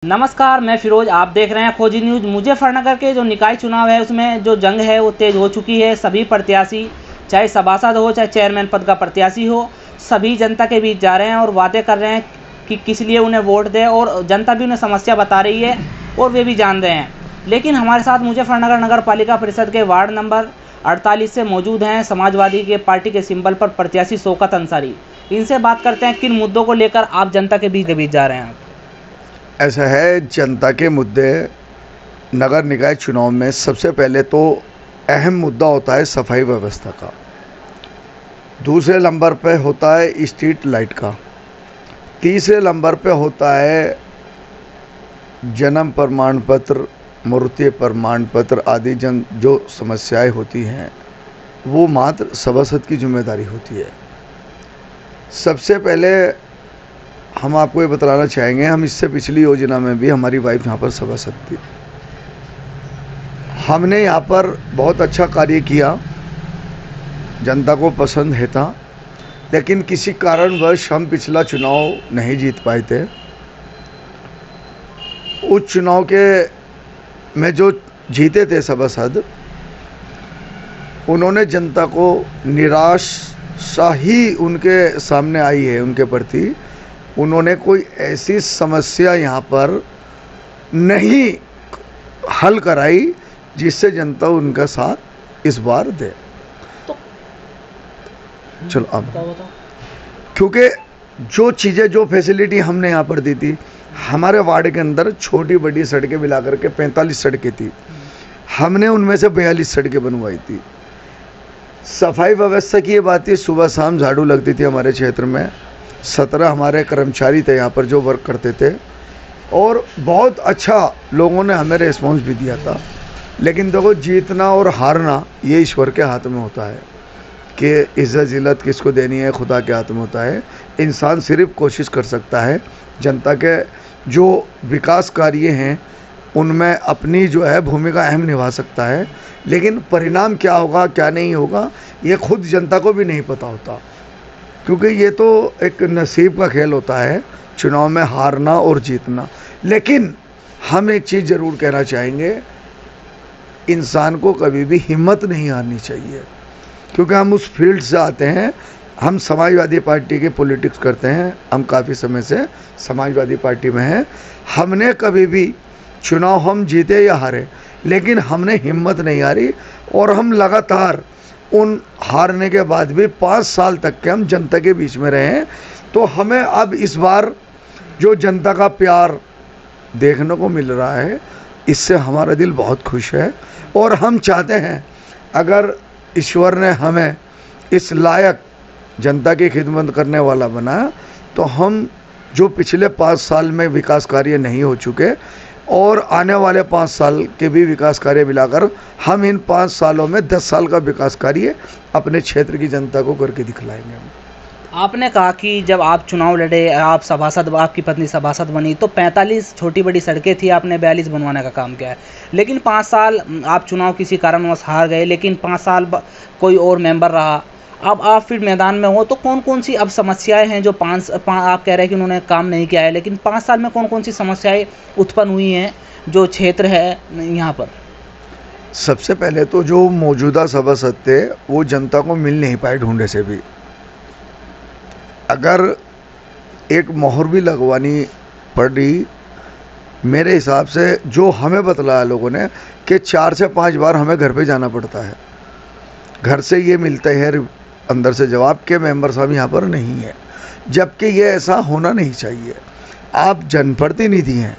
नमस्कार, मैं फिरोज। आप देख रहे हैं खोजी न्यूज़। मुजफ्फरनगर के जो निकाय चुनाव है उसमें जो जंग है वो तेज़ हो चुकी है। सभी प्रत्याशी, चाहे सभासद हो चाहे चेयरमैन पद का प्रत्याशी हो, सभी जनता के बीच जा रहे हैं और वादे कर रहे हैं कि किस लिए उन्हें वोट दें, और जनता भी उन्हें समस्या बता रही है और वे भी जान रहे हैं। लेकिन हमारे साथ मुजफ्फरनगर नगर पालिका परिषद के वार्ड नंबर 48 से मौजूद हैं समाजवादी के पार्टी के सिंबल पर प्रत्याशी शौकत अंसारी। इनसे बात करते हैं किन मुद्दों को लेकर आप जनता के बीच जा रहे हैं। ऐसा है, जनता के मुद्दे नगर निकाय चुनाव में सबसे पहले तो अहम मुद्दा होता है सफाई व्यवस्था का। दूसरे नंबर पे होता है स्ट्रीट लाइट का। तीसरे नंबर पे होता है जन्म प्रमाण पत्र, मृत्यु प्रमाण पत्र आदि जो समस्याएं होती हैं वो मात्र सभासद की जिम्मेदारी होती है। सबसे पहले हम आपको ये बताना चाहेंगे, हम इससे पिछली योजना में भी हमारी वाइफ यहाँ पर सभासद थी। हमने यहाँ पर बहुत अच्छा कार्य किया, जनता को पसंद है था, लेकिन किसी कारणवश हम पिछला चुनाव नहीं जीत पाए थे। उस चुनाव के में जो जीते थे सभासद, उन्होंने जनता को निराशा ही उनके सामने आई है। उनके प्रति उन्होंने कोई ऐसी समस्या यहाँ पर नहीं हल कराई जिससे जनता उनका साथ इस बार दे। तो चलो अब क्योंकि जो चीज़ें, जो फैसिलिटी हमने यहाँ पर दी थी, हमारे वार्ड के अंदर छोटी बड़ी सड़कें मिला करके 45 सड़कें थी, हमने उनमें से 42 सड़कें बनवाई थी। सफाई व्यवस्था की ये बात थी, सुबह शाम झाड़ू लगती थी हमारे क्षेत्र में। 17 हमारे कर्मचारी थे यहाँ पर जो वर्क करते थे, और बहुत अच्छा लोगों ने हमें रिस्पॉन्स भी दिया था। लेकिन देखो, जीतना और हारना ये ईश्वर के हाथ में होता है कि इज्जत जिल्लत किसको देनी है, खुदा के हाथ में होता है। इंसान सिर्फ कोशिश कर सकता है, जनता के जो विकास कार्य हैं उनमें अपनी जो है भूमिका अहम निभा सकता है, लेकिन परिणाम क्या होगा क्या नहीं होगा ये खुद जनता को भी नहीं पता होता, क्योंकि ये तो एक नसीब का खेल होता है, चुनाव में हारना और जीतना। लेकिन हम एक चीज़ ज़रूर कहना चाहेंगे, इंसान को कभी भी हिम्मत नहीं हारनी चाहिए, क्योंकि हम उस फील्ड से आते हैं। हम समाजवादी पार्टी के पॉलिटिक्स करते हैं, हम काफ़ी समय से समाजवादी पार्टी में हैं। हमने कभी भी चुनाव हम जीते या हारे, लेकिन हमने हिम्मत नहीं हारी, और हम लगातार उन हारने के बाद भी 5 साल तक के हम जनता के बीच में रहे हैं। तो हमें अब इस बार जो जनता का प्यार देखने को मिल रहा है, इससे हमारा दिल बहुत खुश है। और हम चाहते हैं, अगर ईश्वर ने हमें इस लायक जनता की खिदमत करने वाला बनाया, तो हम जो पिछले 5 साल में विकास कार्य नहीं हो चुके और आने वाले 5 साल के भी विकास कार्य मिलाकर हम इन 5 सालों में 10 साल का विकास कार्य अपने क्षेत्र की जनता को करके दिखलाएंगे। आपने कहा कि जब आप चुनाव लड़े, आप सभासद, आपकी पत्नी सभासद बनी, तो 45 छोटी बड़ी सड़कें थी, आपने 42 बनवाने का काम किया है। लेकिन 5 साल आप चुनाव किसी कारणवश हार गए, लेकिन 5 साल कोई और मेंबर रहा। अब आप फिर मैदान में हो, तो कौन कौन सी अब समस्याएं हैं जो आप कह रहे हैं कि उन्होंने काम नहीं किया है, लेकिन 5 साल में कौन कौन सी समस्याएं उत्पन्न हुई हैं जो क्षेत्र है यहाँ पर? सबसे पहले तो जो मौजूदा सभासद थे वो जनता को मिल नहीं पाए ढूंढे से भी। अगर एक मोहर भी लगवानी पड़ी, मेरे हिसाब से जो हमें बतलाया लोगों ने कि 4 से 5 बार हमें घर पे जाना पड़ता है। घर से ये मिलते हैं अंदर से जवाब के मेंबर साहब यहाँ पर नहीं है, जबकि ये ऐसा होना नहीं चाहिए। आप जनप्रतिनिधि हैं,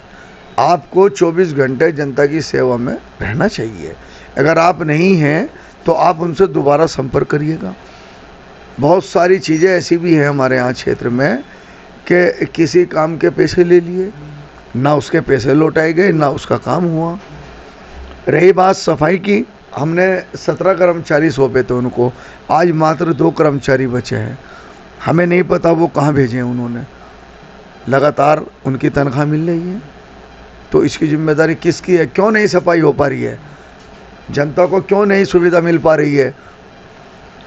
आपको 24 घंटे जनता की सेवा में रहना चाहिए। अगर आप नहीं हैं तो आप उनसे दोबारा संपर्क करिएगा। बहुत सारी चीज़ें ऐसी भी हैं हमारे यहाँ क्षेत्र में कि किसी काम के पैसे ले लिए, ना उसके पैसे लौटाए गए, ना उसका काम हुआ। रही बात सफाई की, हमने 17 कर्मचारी सौंपे थे उनको, आज मात्र 2 कर्मचारी बचे हैं। हमें नहीं पता वो कहाँ भेजे हैं उन्होंने। लगातार उनकी तनख्वाह मिल रही है, तो इसकी जिम्मेदारी किसकी है? क्यों नहीं सफाई हो पा रही है? जनता को क्यों नहीं सुविधा मिल पा रही है?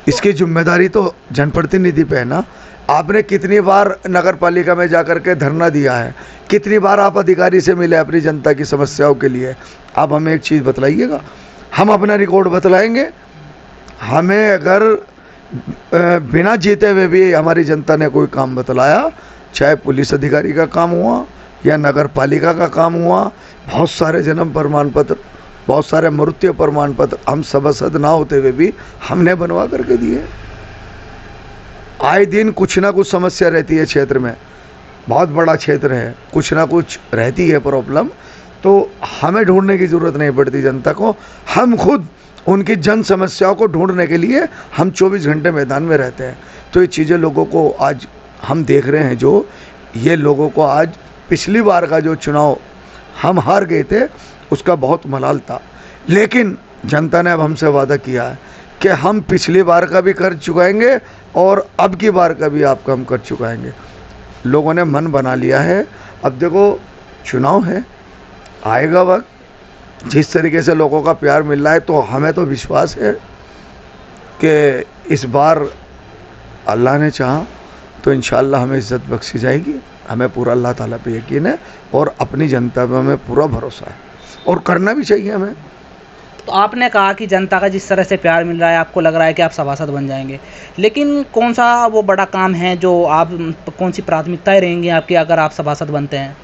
इसकी जिम्मेदारी तो जनप्रतिनिधि पे है ना। आपने कितनी बार नगर पालिका में जाकर के धरना दिया है, कितनी बार आप अधिकारी से मिले अपनी जनता की समस्याओं के लिए। आप हमें एक चीज़ बतलाइएगा, हम अपना रिकॉर्ड बतलाएंगे। हमें अगर बिना जीते हुए भी हमारी जनता ने कोई काम बतलाया, चाहे पुलिस अधिकारी का काम हुआ या नगर पालिका का काम हुआ, बहुत सारे जन्म प्रमाण पत्र, बहुत सारे मृत्यु प्रमाण पत्र हम सभासद ना होते हुए भी हमने बनवा करके दिए। आए दिन कुछ ना कुछ समस्या रहती है क्षेत्र में, बहुत बड़ा क्षेत्र है, कुछ ना कुछ रहती है प्रॉब्लम, तो हमें ढूंढने की ज़रूरत नहीं पड़ती जनता को। हम खुद उनकी जन समस्याओं को ढूंढने के लिए हम 24 घंटे मैदान में रहते हैं। तो ये चीज़ें लोगों को आज हम देख रहे हैं, जो ये लोगों को आज पिछली बार का जो चुनाव हम हार गए थे उसका बहुत मलाल था, लेकिन जनता ने अब हमसे वादा किया है कि हम पिछली बार का भी कर चुकाएंगे और अब की बार का भी आपका हम कर चुकाएंगे। लोगों ने मन बना लिया है। अब देखो चुनाव है, आएगा वक्त, जिस तरीके से लोगों का प्यार मिल रहा है तो हमें तो विश्वास है कि इस बार अल्लाह ने चाहा तो इंशाअल्लाह हमें इज़्ज़त बख्शी जाएगी। हमें पूरा अल्लाह ताला पे यकीन है और अपनी जनता पे हमें पूरा भरोसा है, और करना भी चाहिए हमें। तो आपने कहा कि जनता का जिस तरह से प्यार मिल रहा है, आपको लग रहा है कि आप सभासद बन जाएंगे, लेकिन कौन सा वो बड़ा काम है जो आप, कौन सी प्राथमिकताएं रहेंगी आपकी अगर आप सभासद बनते हैं?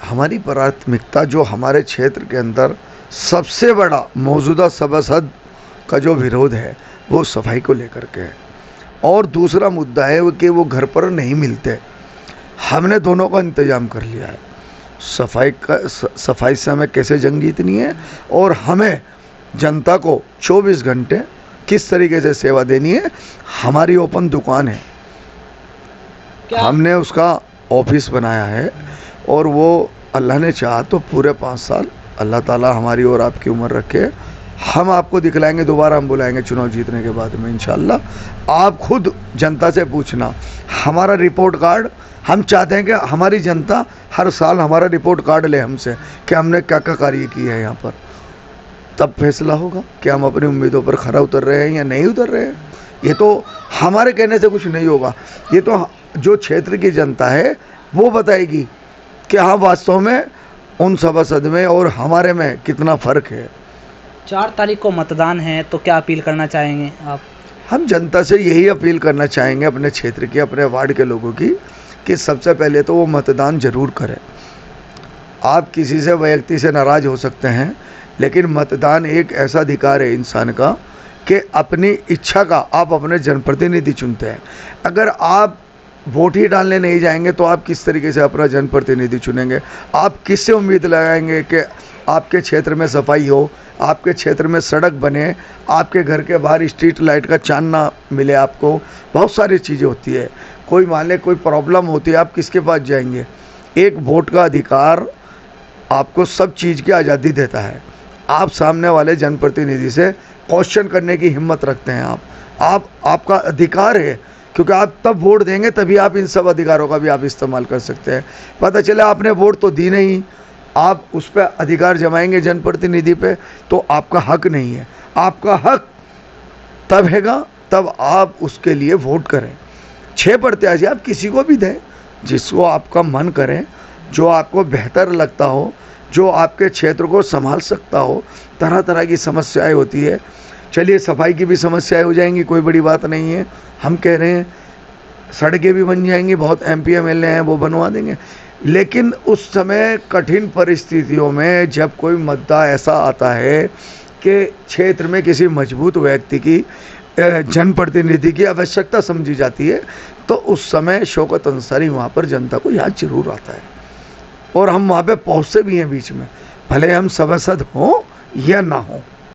हमारी प्राथमिकता जो हमारे क्षेत्र के अंदर सबसे बड़ा मौजूदा सभासद का जो विरोध है वो सफाई को लेकर के है, और दूसरा मुद्दा है कि वो घर पर नहीं मिलते। हमने दोनों का इंतजाम कर लिया है। सफाई से हमें कैसे जंग जीतनी है और हमें जनता को 24 घंटे किस तरीके से सेवा देनी है। हमारी ओपन दुकान है, हमने उसका ऑफिस बनाया है, और वो अल्लाह ने चाहा तो पूरे 5 साल अल्लाह ताला हमारी और आपकी उम्र रखे, हम आपको दिखलाएंगे, दोबारा हम बुलाएंगे चुनाव जीतने के बाद में इंशाअल्लाह। आप खुद जनता से पूछना, हमारा रिपोर्ट कार्ड, हम चाहते हैं कि हमारी जनता हर साल हमारा रिपोर्ट कार्ड ले हमसे कि हमने क्या क्या कार्य किया है यहाँ पर, तब फैसला होगा कि हम अपनी उम्मीदों पर खरा उतर रहे हैं या नहीं उतर रहे हैं। ये तो हमारे कहने से कुछ नहीं होगा, ये तो जो क्षेत्र की जनता है वो बताएगी कि हाँ वास्तव में उन सभासद में और हमारे में कितना फ़र्क है। 4 तारीख को मतदान है, तो क्या अपील करना चाहेंगे आप? हम जनता से यही अपील करना चाहेंगे, अपने क्षेत्र की, अपने वार्ड के लोगों की, कि सबसे पहले तो वो मतदान ज़रूर करें। आप किसी से व्यक्ति से नाराज़ हो सकते हैं, लेकिन मतदान एक ऐसा अधिकार है इंसान का कि अपनी इच्छा का आप अपने जनप्रतिनिधि चुनते हैं। अगर आप वोट ही डालने नहीं जाएंगे तो आप किस तरीके से अपना जनप्रतिनिधि चुनेंगे? आप किससे उम्मीद लगाएंगे कि आपके क्षेत्र में सफाई हो, आपके क्षेत्र में सड़क बने, आपके घर के बाहर स्ट्रीट लाइट का चांदना मिले आपको? बहुत सारी चीज़ें होती है। कोई मान ले कोई प्रॉब्लम होती है, आप किसके पास जाएंगे? एक वोट का अधिकार आपको सब चीज़ की आज़ादी देता है। आप सामने वाले जनप्रतिनिधि से क्वेश्चन करने की हिम्मत रखते हैं। आपका अधिकार है, क्योंकि आप तब वोट देंगे तभी आप इन सब अधिकारों का भी आप इस्तेमाल कर सकते हैं। पता चले आपने वोट तो दी नहीं, आप उस पर अधिकार जमाएंगे जनप्रतिनिधि पे, तो आपका हक नहीं है। आपका हक तब हैगा तब आप उसके लिए वोट करें। 6 प्रत्याशी आप किसी को भी दें, जिसको आपका मन करे, जो आपको बेहतर लगता हो, जो आपके क्षेत्र को संभाल सकता हो। तरह तरह की समस्याएं होती है। चलिए सफाई की भी समस्याएं हो जाएंगी, कोई बड़ी बात नहीं है। हम कह रहे हैं सड़कें भी बन जाएंगी, बहुत MP MLA हैं वो बनवा देंगे। लेकिन उस समय कठिन परिस्थितियों में जब कोई मुद्दा ऐसा आता है कि क्षेत्र में किसी मजबूत व्यक्ति की, जनप्रतिनिधि की आवश्यकता समझी जाती है, तो उस समय शौकत अंसारी वहाँ पर जनता को याद जरूर आता है, और हम वहाँ पे पहुँचते भी हैं बीच में, भले हम सभासद हों या ना हों।